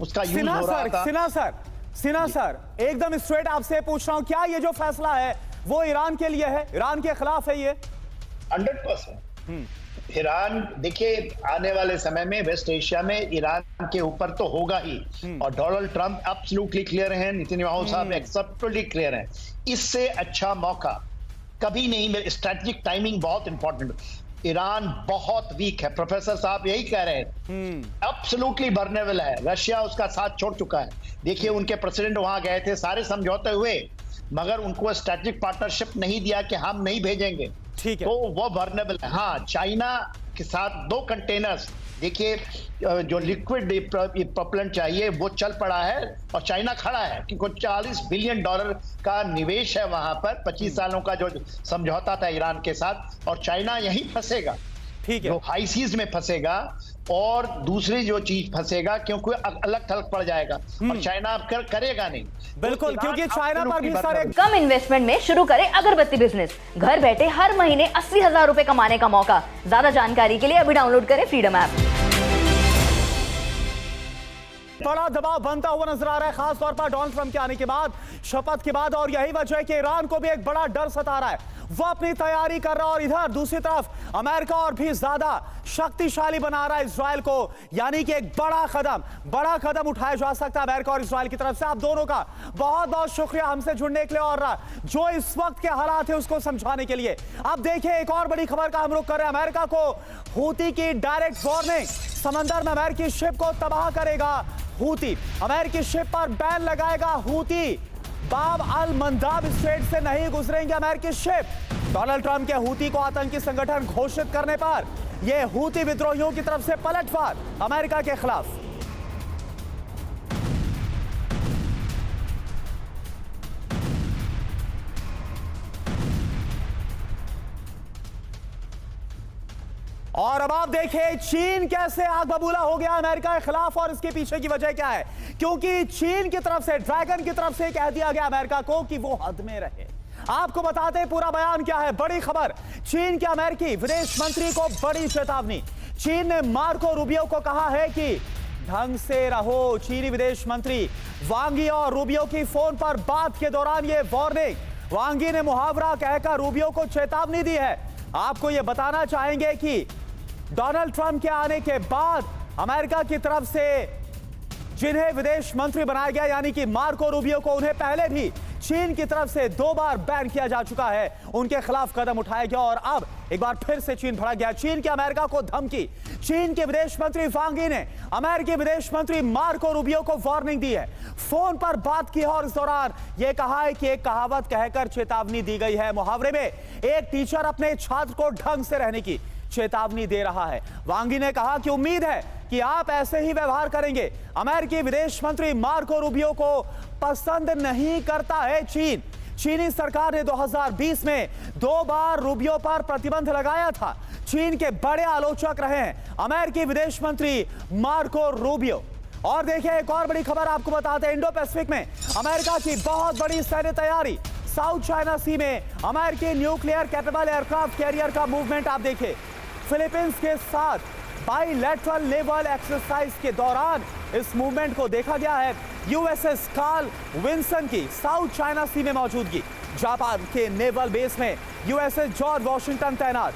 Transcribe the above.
उसका यूज हो रहा था। सिन्हा सर, एकदम स्ट्रेट आपसे पूछ रहा हूं, क्या ये जो फैसला है वो ईरान के लिए है, ईरान के खिलाफ है ये? 100%। ईरान देखिए, आने वाले समय में वेस्ट एशिया में ईरान के ऊपर तो होगा ही, और डोनाल्ड ट्रंप एब्सोल्युटली क्लियर हैं, नेतन्याहू साहब एक्सेप्टली क्लियर हैं, इससे अच्छा मौका कभी नहीं मिले। स्ट्रेटेजिक टाइमिंग बहुत इंपॉर्टेंट। ईरान बहुत वीक है, प्रोफेसर साहब यही कह रहे हैं, एब्सोल्युटली वर्नेबल है। रशिया उसका साथ छोड़ चुका है। देखिए, उनके प्रेसिडेंट वहां गए थे, सारे समझौते हुए, मगर उनको स्ट्रेटेजिक पार्टनरशिप नहीं दिया कि हम नहीं भेजेंगे, ठीक है, तो वो वर्नेबल है। हाँ, चाइना के साथ 2 कंटेनर्स, देखिए जो लिक्विड प्रोपेलेंट चाहिए वो चल पड़ा है, और चाइना खड़ा है क्योंकि $40 बिलियन का निवेश है वहां पर, 25 सालों का जो समझौता था ईरान के साथ, और चाइना यहीं फंसेगा, ठीक है, जो हाई सीज में फंसेगा, और दूसरी जो चीज फंसेगा क्योंकि अलग थलग पड़ जाएगा, और चाइना करेगा नहीं। बिल्कुल, क्योंकि चाइना पर भी सारे कम इन्वेस्टमेंट में शुरू करें अगरबत्ती बिजनेस। घर बैठे हर महीने 80,000 रुपए कमाने का मौका। ज्यादा जानकारी के लिए अभी डाउनलोड करें फ्रीडम ऐप। बड़ा दबाव बनता हुआ नजर आ रहा है, खास तौर पर डोनाल्ड ट्रंप के आने के बाद, शपथ के बाद, और यही वजह है कि ईरान को भी एक बड़ा डर सता रहा है। वो अपनी तैयारी कर रहा है, और इधर दूसरी तरफ अमेरिका और भी ज्यादा शक्तिशाली बना रहा है इजराइल को, यानी कि एक बड़ा कदम उठाया जा सकता है अमेरिका और इजराइल की तरफ से। आप दोनों का बहुत बहुत शुक्रिया हमसे जुड़ने के लिए, और जो इस वक्त के हालात है उसको समझाने के लिए। अब देखिए, एक और बड़ी खबर का हम रुख कर रहे हैं। अमेरिका को हूती की डायरेक्ट वार्निंग, समंदर में अमेरिकी शिप को तबाह करेगा हूती, अमेरिकी शिप पर बैन लगाएगा हूती, बाब अल मंदाब स्ट्रेट से नहीं गुजरेंगे अमेरिकी शिप। डोनाल्ड ट्रंप के हूती को आतंकी संगठन घोषित करने पर यह हूती विद्रोहियों की तरफ से पलटवार अमेरिका के खिलाफ। और अब आप देखिए चीन कैसे आग बबूला हो गया अमेरिका के खिलाफ, और इसके पीछे की वजह क्या है, क्योंकि चीन की तरफ से, ड्रैगन की तरफ से कह दिया गया अमेरिका को कि वो हद में रहे। आपको बताते हैं पूरा बयान क्या है। बड़ी खबर, चीन के अमेरिकी विदेश मंत्री को बड़ी चेतावनी। चीन ने मार्को रूबियो को कहा है कि ढंग से रहो। चीनी विदेश मंत्री वांग यी और रूबियो की फोन पर बात के दौरान यह वार्निंग, वांग यी ने मुहावरा कहकर रूबियो को चेतावनी दी है। आपको यह बताना चाहेंगे कि डोनाल्ड ट्रंप के आने के बाद अमेरिका की तरफ से जिन्हें विदेश मंत्री बनाया गया, यानी कि मार्को रूबियो को, उन्हें पहले भी चीन की तरफ से 2 बार बैन किया जा चुका है, उनके खिलाफ कदम उठाया गया, और अब एक बार फिर से चीन भड़क गया। चीन के अमेरिका को धमकी, चीन के विदेश मंत्री वांग यी ने अमेरिकी विदेश मंत्री मार्को रूबियो को वार्निंग दी है, फोन पर बात की है, और इस दौरान यह कहा है कि एक कहावत कहकर चेतावनी दी गई है। मुहावरे में एक टीचर अपने छात्र को ढंग से रहने की चेतावनी दे रहा है। वांग यी ने कहा कि उम्मीद है कि आप ऐसे ही व्यवहार करेंगे। अमेरिकी विदेश मंत्री मार्को रूबियो को पसंद नहीं करता है चीन। चीनी सरकार ने 2020 में 2 बार रूबियो पर प्रतिबंध लगाया था। चीन के बड़े आलोचक रहे हैं अमेरिकी विदेश मंत्री मार्को रूबियो। और देखिए, एक और बड़ी खबर आपको बताते हैं, इंडो पैसिफिक में अमेरिका की बहुत बड़ी सैन्य तैयारी। साउथ चाइना सी में अमेरिकी न्यूक्लियर कैपेबल एयरक्राफ्ट कैरियर का मूवमेंट आप देखिए। फिलीपींस के साथ बाइलैटरल नेवल एक्सरसाइज के दौरान इस मूवमेंट को देखा गया है। यूएसएस कार्ल विंसन की साउथ चाइना सी में मौजूदगी, जापान के नेवल बेस में यूएसएस जॉर्ज वॉशिंगटन तैनात,